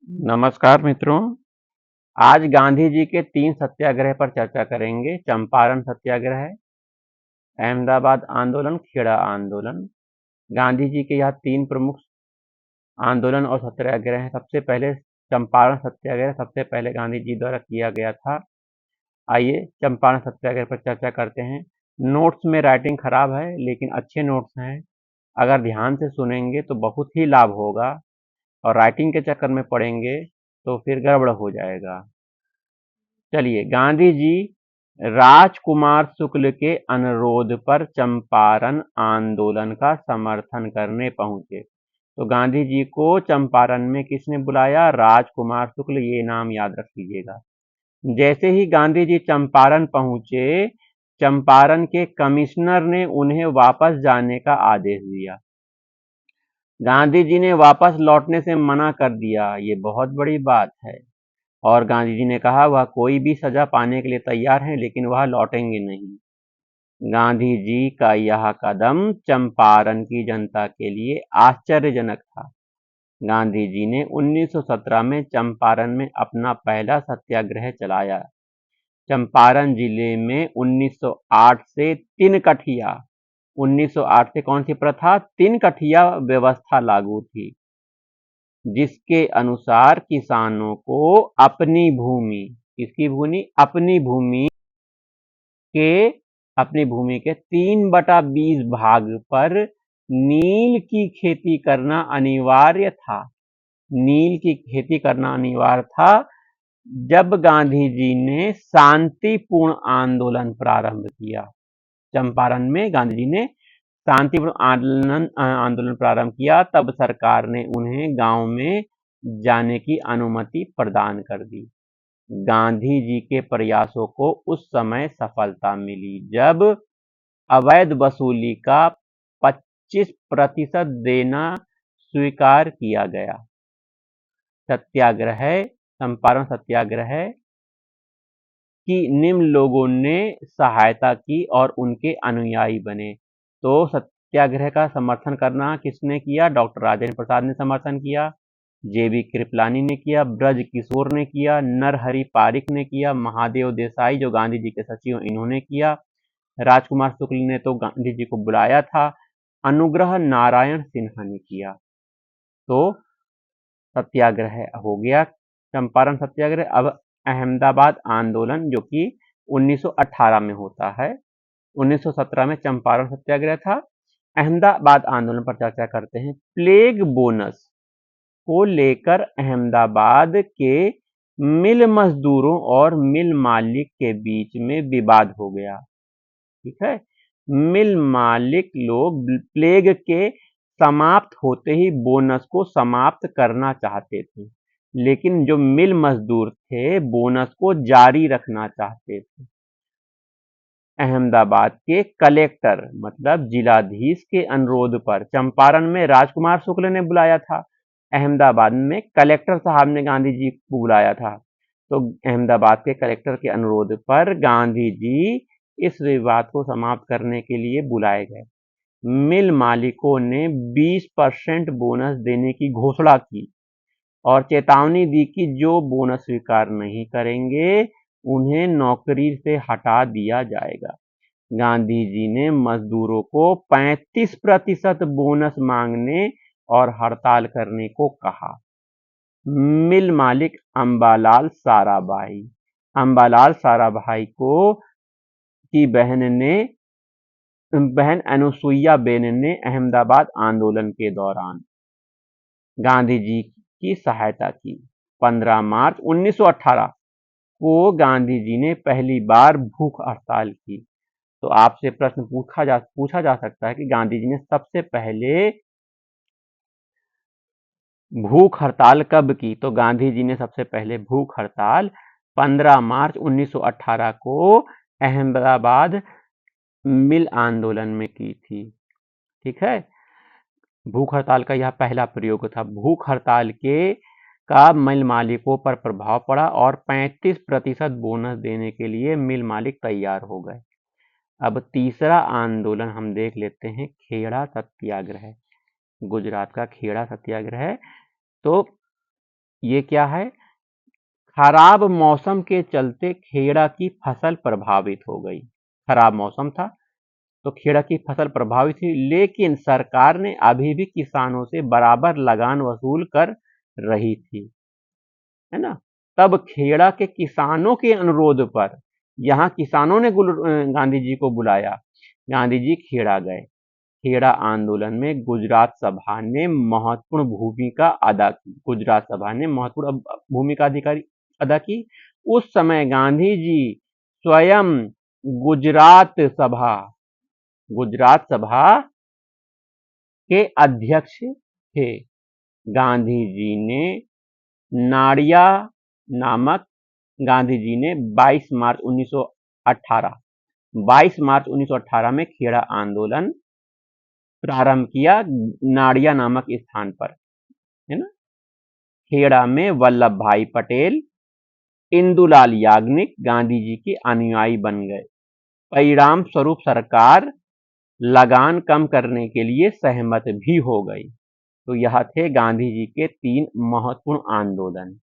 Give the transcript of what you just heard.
नमस्कार मित्रों। आज गांधी जी के 3 सत्याग्रह पर चर्चा करेंगे। चंपारण सत्याग्रह, अहमदाबाद आंदोलन, खेड़ा आंदोलन। गांधी जी के यह 3 प्रमुख आंदोलन और सत्याग्रह हैं। सबसे पहले चंपारण सत्याग्रह सबसे पहले गांधी जी द्वारा किया गया था। आइए चंपारण सत्याग्रह पर चर्चा करते हैं। नोट्स में राइटिंग खराब है, लेकिन अच्छे नोट्स हैं। अगर ध्यान से सुनेंगे तो बहुत ही लाभ होगा, और राइटिंग के चक्कर में पड़ेंगे तो फिर गड़बड़ हो जाएगा। चलिए, गांधी जी राजकुमार शुक्ल के अनुरोध पर चंपारण आंदोलन का समर्थन करने पहुंचे। तो गांधी जी को चंपारण में किसने बुलाया? राजकुमार शुक्ल। ये नाम याद रख लीजिएगा। जैसे ही गांधी जी चंपारण पहुंचे, चंपारण के कमिश्नर ने उन्हें वापस जाने का आदेश दिया। गांधी जी ने वापस लौटने से मना कर दिया। ये बहुत बड़ी बात है। और गांधी जी ने कहा वह कोई भी सजा पाने के लिए तैयार हैं, लेकिन वह लौटेंगे नहीं। गांधी जी का यह कदम चंपारण की जनता के लिए आश्चर्यजनक था। गांधी जी ने 1917 में चंपारण में अपना पहला सत्याग्रह चलाया। चंपारण जिले में 1908 से 3 कठिया 1908 से कौन सी प्रथा? 3 कठिया व्यवस्था लागू थी, जिसके अनुसार किसानों को अपनी भूमि, किसकी भूमि? के अपनी भूमि के 3/20 भाग पर नील की खेती करना अनिवार्य था। नील की खेती करना अनिवार्य था। जब गांधी जी ने शांतिपूर्ण आंदोलन प्रारंभ किया, चंपारण में गांधी जी ने शांतिपूर्ण आंदोलन प्रारंभ किया, तब सरकार ने उन्हें गांव में जाने की अनुमति प्रदान कर दी। गांधी जी के प्रयासों को उस समय सफलता मिली, जब अवैध वसूली का 25% देना स्वीकार किया गया। सत्याग्रह, चंपारण सत्याग्रह की निम्न लोगों ने सहायता की और उनके अनुयायी बने। तो सत्याग्रह का समर्थन करना किसने किया? डॉक्टर राजेंद्र प्रसाद ने समर्थन किया, जेबी कृपलानी ने किया, ब्रज किशोर ने किया, नरहरि पारिक ने किया, महादेव देसाई जो गांधी जी के सचिव, इन्होंने किया। राजकुमार शुक्ल ने तो गांधी जी को बुलाया था। अनुग्रह नारायण सिन्हा ने किया। तो सत्याग्रह हो गया, चंपारण सत्याग्रह। अब अहमदाबाद आंदोलन, जो कि 1918 में होता है। 1917 में चंपारण सत्याग्रह था। अहमदाबाद आंदोलन पर चर्चा करते हैं। प्लेग बोनस को लेकर अहमदाबाद के मिल मजदूरों और मिल मालिक के बीच में विवाद हो गया। ठीक है, मिल मालिक लोग प्लेग के समाप्त होते ही बोनस को समाप्त करना चाहते थे, लेकिन जो मिल मजदूर थे बोनस को जारी रखना चाहते थे। अहमदाबाद के कलेक्टर मतलब जिलाधीश के अनुरोध पर चंपारण में राजकुमार शुक्ल ने बुलाया था, अहमदाबाद में कलेक्टर साहब ने गांधी जी को बुलाया था। तो अहमदाबाद के कलेक्टर के अनुरोध पर गांधी जी इस विवाद को समाप्त करने के लिए बुलाए गए। मिल मालिकों ने 20% बोनस देने की घोषणा की और चेतावनी दी कि जो बोनस स्वीकार नहीं करेंगे उन्हें नौकरी से हटा दिया जाएगा। गांधी जी ने मजदूरों को 35% बोनस मांगने और हड़ताल करने को कहा। मिल मालिक अंबालाल साराभाई को की बहन अनुसुईया बेन ने अहमदाबाद आंदोलन के दौरान गांधी जी की सहायता की। 15 मार्च 1918 को गांधी जी ने पहली बार भूख हड़ताल की। तो आपसे प्रश्न पूछा जा सकता है कि गांधी जी ने सबसे पहले भूख हड़ताल कब की? तो गांधी जी ने सबसे पहले भूख हड़ताल 15 मार्च 1918 को अहमदाबाद मिल आंदोलन में की थी। ठीक है, भूख हड़ताल का यह पहला प्रयोग था। भूख हड़ताल का मिल मालिकों पर प्रभाव पड़ा और 35% बोनस देने के लिए मिल मालिक तैयार हो गए। अब तीसरा आंदोलन हम देख लेते हैं, खेड़ा सत्याग्रह। गुजरात का खेड़ा सत्याग्रह। तो ये क्या है? खराब मौसम के चलते खेड़ा की फसल प्रभावित हो गई। खराब मौसम था तो खेड़ा की फसल प्रभावित हुई, लेकिन सरकार ने अभी भी किसानों से बराबर लगान वसूल कर रही थी, है ना? तब खेड़ा के किसानों के अनुरोध पर यहाँ किसानों ने गांधी जी को बुलाया। गांधी जी खेड़ा गए। खेड़ा आंदोलन में गुजरात सभा ने महत्वपूर्ण भूमिका अदा की। गुजरात सभा ने महत्वपूर्ण भूमिका अधिकारी अदा की। उस समय गांधी जी स्वयं गुजरात सभा गुजरात सभा के अध्यक्ष थे। गांधी जी ने नाड़िया नामक गांधी जी ने 22 मार्च 1918 में खेड़ा आंदोलन प्रारंभ किया, नाड़िया नामक स्थान पर, है ना? खेड़ा में वल्लभ भाई पटेल, इंदुलाल याग्निक गांधी जी के अनुयायी बन गए। परिणाम स्वरूप सरकार लगान कम करने के लिए सहमत भी हो गई। तो यह थे गांधी जी के 3 महत्वपूर्ण आंदोलन।